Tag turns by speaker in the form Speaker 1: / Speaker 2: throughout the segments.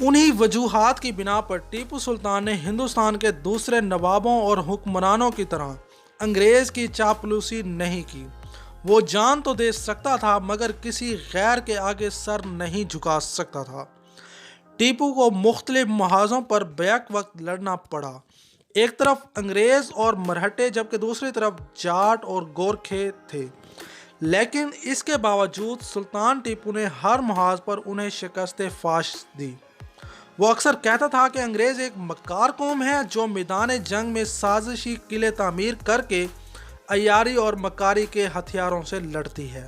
Speaker 1: انہی وجوہات کی بنا پر ٹیپو سلطان نے ہندوستان کے دوسرے نوابوں اور حکمرانوں کی طرح انگریز کی چاپلوسی نہیں کی۔ وہ جان تو دے سکتا تھا مگر کسی غیر کے آگے سر نہیں جھکا سکتا تھا۔ ٹیپو کو مختلف محاذوں پر بیک وقت لڑنا پڑا، ایک طرف انگریز اور مرہٹے جبکہ دوسری طرف جاٹ اور گورکھے تھے، لیکن اس کے باوجود سلطان ٹیپو نے ہر محاذ پر انہیں شکست فاش دی۔ وہ اکثر کہتا تھا کہ انگریز ایک مکار قوم ہے جو میدان جنگ میں سازشی قلعے تعمیر کر کے عیاری اور مکاری کے ہتھیاروں سے لڑتی ہے۔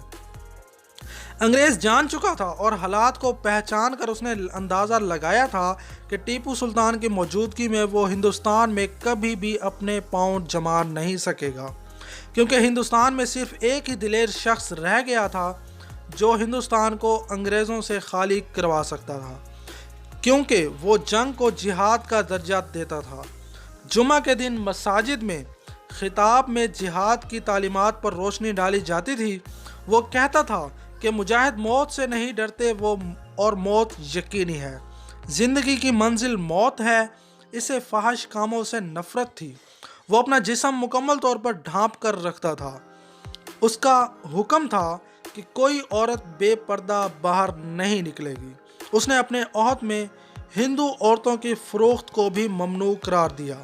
Speaker 1: انگریز جان چکا تھا اور حالات کو پہچان کر اس نے اندازہ لگایا تھا کہ ٹیپو سلطان کی موجودگی میں وہ ہندوستان میں کبھی بھی اپنے پاؤں جما نہیں سکے گا، کیونکہ ہندوستان میں صرف ایک ہی دلیر شخص رہ گیا تھا جو ہندوستان کو انگریزوں سے خالی کروا سکتا تھا، کیونکہ وہ جنگ کو جہاد کا درجہ دیتا تھا۔ جمعہ کے دن مساجد میں خطاب میں جہاد کی تعلیمات پر روشنی ڈالی جاتی تھی۔ وہ کہتا تھا کہ مجاہد موت سے نہیں ڈرتے اور موت یقینی ہے، زندگی کی منزل موت ہے، اسے فحش کاموں سے نفرت تھی۔ وہ اپنا جسم مکمل طور پر ڈھانپ کر رکھتا تھا۔ اس کا حکم تھا کہ کوئی عورت بے پردہ باہر نہیں نکلے گی۔ اس نے اپنے عہد میں ہندو عورتوں کی فروخت کو بھی ممنوع قرار دیا۔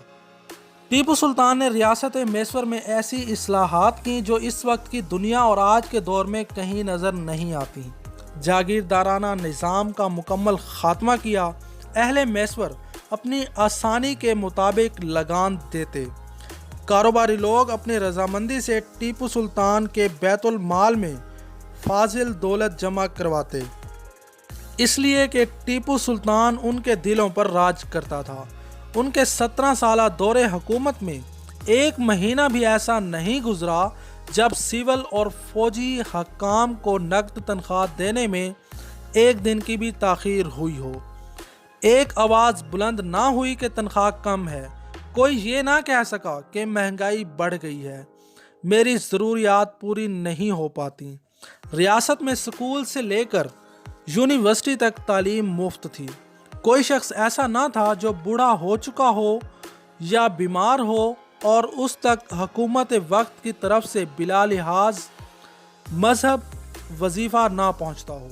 Speaker 1: ٹیپو سلطان نے ریاست میسور میں ایسی اصلاحات کیں جو اس وقت کی دنیا اور آج کے دور میں کہیں نظر نہیں آتی۔ جاگیردارانہ نظام کا مکمل خاتمہ کیا۔ اہل میسور اپنی آسانی کے مطابق لگان دیتے۔ کاروباری لوگ اپنی رضامندی سے ٹیپو سلطان کے بیت المال میں فاضل دولت جمع کرواتے، اس لیے کہ ٹیپو سلطان ان کے دلوں پر راج کرتا تھا۔ ان کے 17 سالہ دور حکومت میں ایک مہینہ بھی ایسا نہیں گزرا جب سول اور فوجی حکام کو نقد تنخواہ دینے میں ایک دن کی بھی تاخیر ہوئی ہو۔ ایک آواز بلند نہ ہوئی کہ تنخواہ کم ہے۔ کوئی یہ نہ کہہ سکا کہ مہنگائی بڑھ گئی ہے، میری ضروریات پوری نہیں ہو پاتی۔ ریاست میں سکول سے لے کر یونیورسٹی تک تعلیم مفت تھی۔ کوئی شخص ایسا نہ تھا جو بوڑھا ہو چکا ہو یا بیمار ہو اور اس تک حکومت وقت کی طرف سے بلا لحاظ مذہب وظیفہ نہ پہنچتا ہو۔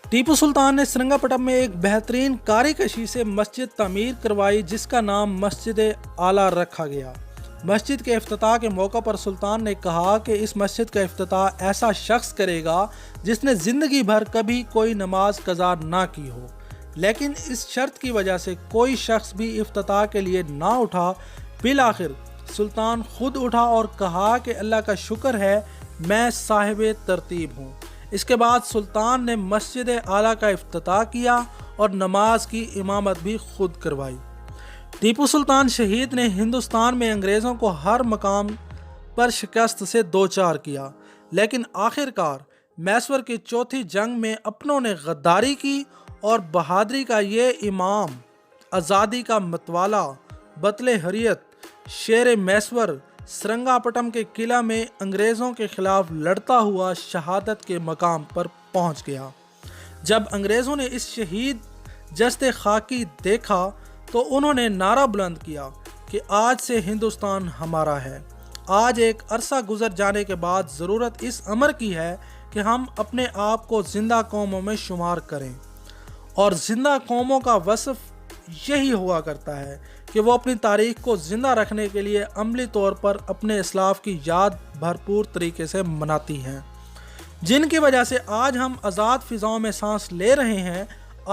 Speaker 1: ٹیپو سلطان نے سرنگا پٹم میں ایک بہترین کاری کشی سے مسجد تعمیر کروائی جس کا نام مسجد اعلیٰ رکھا گیا۔ مسجد کے افتتاح کے موقع پر سلطان نے کہا کہ اس مسجد کا افتتاح ایسا شخص کرے گا جس نے زندگی بھر کبھی کوئی نماز قضا نہ کی ہو، لیکن اس شرط کی وجہ سے کوئی شخص بھی افتتاح کے لیے نہ اٹھا۔ بالآخر سلطان خود اٹھا اور کہا کہ اللہ کا شکر ہے میں صاحب ترتیب ہوں۔ اس کے بعد سلطان نے مسجد اعلیٰ کا افتتاح کیا اور نماز کی امامت بھی خود کروائی۔ ٹیپو سلطان شہید نے ہندوستان میں انگریزوں کو ہر مقام پر شکست سے دوچار کیا، لیکن آخر کار میسور کی چوتھی جنگ میں اپنوں نے غداری کی اور بہادری کا یہ امام، آزادی کا متوالا، بطل حریت، شیر میسور، سرنگا پٹم کے قلعہ میں انگریزوں کے خلاف لڑتا ہوا شہادت کے مقام پر پہنچ گیا۔ جب انگریزوں نے اس شہید جسد خاکی دیکھا تو انہوں نے نعرہ بلند کیا کہ آج سے ہندوستان ہمارا ہے۔ آج ایک عرصہ گزر جانے کے بعد ضرورت اس امر کی ہے کہ ہم اپنے آپ کو زندہ قوموں میں شمار کریں، اور زندہ قوموں کا وصف یہی ہوا کرتا ہے کہ وہ اپنی تاریخ کو زندہ رکھنے کے لیے عملی طور پر اپنے اسلاف کی یاد بھرپور طریقے سے مناتی ہیں، جن کی وجہ سے آج ہم آزاد فضاؤں میں سانس لے رہے ہیں۔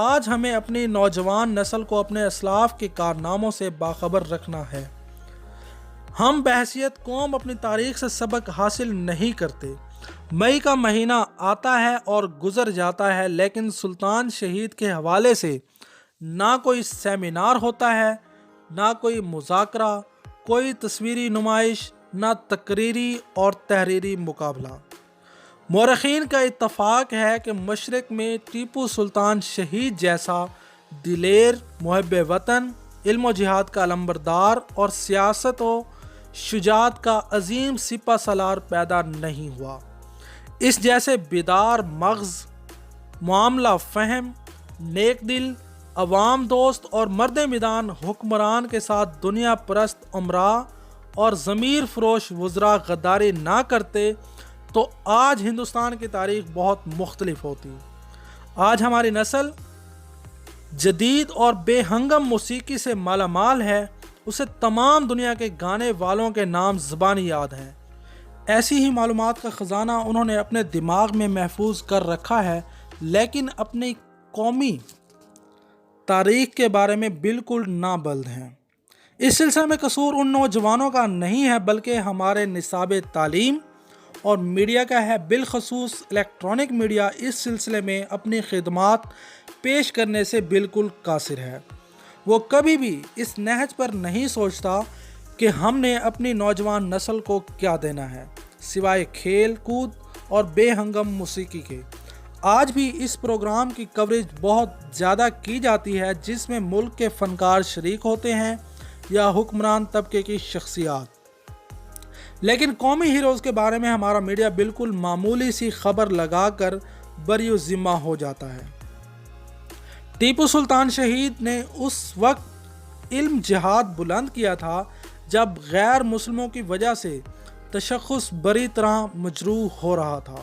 Speaker 1: آج ہمیں اپنی نوجوان نسل کو اپنے اسلاف کے کارناموں سے باخبر رکھنا ہے۔ ہم بحیثیت قوم اپنی تاریخ سے سبق حاصل نہیں کرتے۔ مئی کا مہینہ آتا ہے اور گزر جاتا ہے، لیکن سلطان شہید کے حوالے سے نہ کوئی سیمینار ہوتا ہے، نہ کوئی مذاکرہ، کوئی تصویری نمائش، نہ تقریری اور تحریری مقابلہ۔ مورخین کا اتفاق ہے کہ مشرق میں ٹیپو سلطان شہید جیسا دلیر، محب وطن، علم و جہاد کا علمبردار اور سیاست و شجاعت کا عظیم سپہ سالار پیدا نہیں ہوا۔ اس جیسے بیدار مغز، معاملہ فہم، نیک دل، عوام دوست اور مرد میدان حکمران کے ساتھ دنیا پرست امراء اور ضمیر فروش وزراء غداری نہ کرتے تو آج ہندوستان کی تاریخ بہت مختلف ہوتی۔ آج ہماری نسل جدید اور بے ہنگم موسیقی سے مالا مال ہے، اسے تمام دنیا کے گانے والوں کے نام زبانی یاد ہیں۔ ایسی ہی معلومات کا خزانہ انہوں نے اپنے دماغ میں محفوظ کر رکھا ہے، لیکن اپنی قومی تاریخ کے بارے میں بالکل نابلد ہیں۔ اس سلسلے میں قصور ان نوجوانوں کا نہیں ہے بلکہ ہمارے نصاب تعلیم اور میڈیا کا ہے۔ بالخصوص الیکٹرانک میڈیا اس سلسلے میں اپنی خدمات پیش کرنے سے بالکل قاصر ہے۔ وہ کبھی بھی اس نہج پر نہیں سوچتا کہ ہم نے اپنی نوجوان نسل کو کیا دینا ہے سوائے کھیل کود اور بے ہنگم موسیقی کے۔ آج بھی اس پروگرام کی کوریج بہت زیادہ کی جاتی ہے جس میں ملک کے فنکار شریک ہوتے ہیں یا حکمران طبقے کی شخصیات، لیکن قومی ہیروز کے بارے میں ہمارا میڈیا بالکل معمولی سی خبر لگا کر بری ذمہ ہو جاتا ہے۔ ٹیپو سلطان شہید نے اس وقت علم جہاد بلند کیا تھا جب غیر مسلموں کی وجہ سے تشخص بری طرح مجروح ہو رہا تھا۔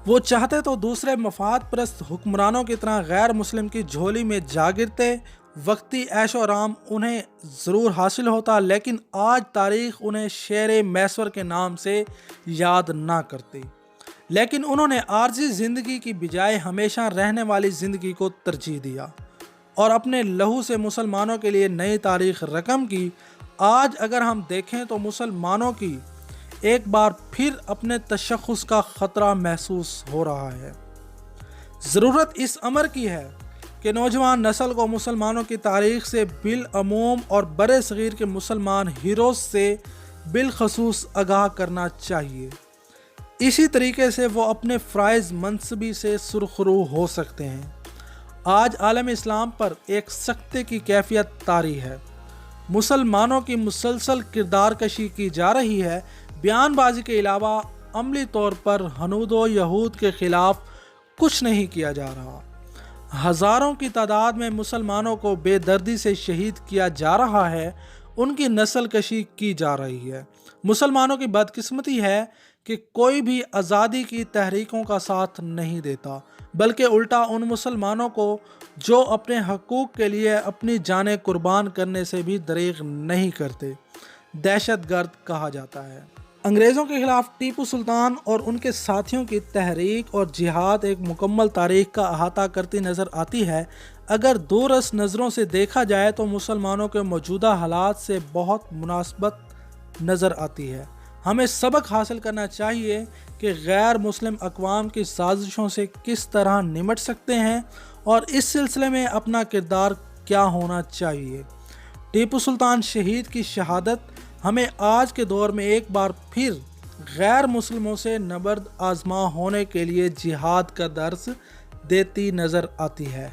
Speaker 1: وہ چاہتے تو دوسرے مفاد پرست حکمرانوں کی طرح غیر مسلم کی جھولی میں جا گرتے، وقتی عیش و آرام انہیں ضرور حاصل ہوتا، لیکن آج تاریخ انہیں شیر میسور کے نام سے یاد نہ کرتی۔ لیکن انہوں نے عارضی زندگی کی بجائے ہمیشہ رہنے والی زندگی کو ترجیح دیا اور اپنے لہو سے مسلمانوں کے لیے نئی تاریخ رقم کی۔ آج اگر ہم دیکھیں تو مسلمانوں کی ایک بار پھر اپنے تشخص کا خطرہ محسوس ہو رہا ہے۔ ضرورت اس امر کی ہے کہ نوجوان نسل کو مسلمانوں کی تاریخ سے بالعموم اور برِ صغیر کے مسلمان ہیروز سے بالخصوص آگاہ کرنا چاہیے۔ اسی طریقے سے وہ اپنے فرائض منصبی سے سرخرو ہو سکتے ہیں۔ آج عالم اسلام پر ایک سکتے کی کیفیت طاری ہے۔ مسلمانوں کی مسلسل کردار کشی کی جا رہی ہے۔ بیان بازی کے علاوہ عملی طور پر ہنود و یہود کے خلاف کچھ نہیں کیا جا رہا۔ ہزاروں کی تعداد میں مسلمانوں کو بے دردی سے شہید کیا جا رہا ہے، ان کی نسل کشی کی جا رہی ہے۔ مسلمانوں کی بدقسمتی ہے کہ کوئی بھی آزادی کی تحریکوں کا ساتھ نہیں دیتا، بلکہ الٹا ان مسلمانوں کو جو اپنے حقوق کے لیے اپنی جانیں قربان کرنے سے بھی دریغ نہیں کرتے دہشت گرد کہا جاتا ہے۔ انگریزوں کے خلاف ٹیپو سلطان اور ان کے ساتھیوں کی تحریک اور جہاد ایک مکمل تاریخ کا احاطہ کرتی نظر آتی ہے۔ اگر دورس نظروں سے دیکھا جائے تو مسلمانوں کے موجودہ حالات سے بہت مناسبت نظر آتی ہے۔ ہمیں سبق حاصل کرنا چاہیے کہ غیر مسلم اقوام کی سازشوں سے کس طرح نمٹ سکتے ہیں اور اس سلسلے میں اپنا کردار کیا ہونا چاہیے۔ ٹیپو سلطان شہید کی شہادت ہمیں آج کے دور میں ایک بار پھر غیر مسلموں سے نبرد آزما ہونے کے لیے جہاد کا درس دیتی نظر آتی ہے۔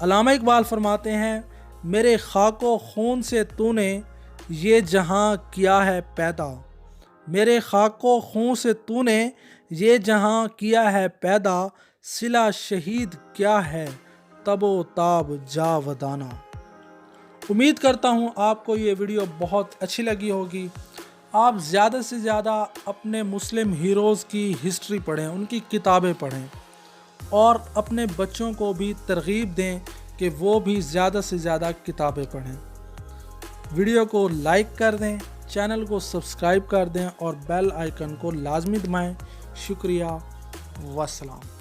Speaker 1: علامہ اقبال فرماتے ہیں، میرے خاک و خون سے تو نے یہ جہاں کیا ہے پیدا، میرے خاک و خون سے تو نے یہ جہاں کیا ہے پیدا، صلہ شہید کیا ہے تب و تاب جاودانہ۔ امید کرتا ہوں آپ کو یہ ویڈیو بہت اچھی لگی ہوگی۔ آپ زیادہ سے زیادہ اپنے مسلم ہیروز کی ہسٹری پڑھیں، ان کی کتابیں پڑھیں اور اپنے بچوں کو بھی ترغیب دیں کہ وہ بھی زیادہ سے زیادہ کتابیں پڑھیں۔ ویڈیو کو لائک کر دیں، چینل کو سبسکرائب کر دیں اور بیل آئیکن کو لازمی دبائیں۔ شکریہ، والسلام۔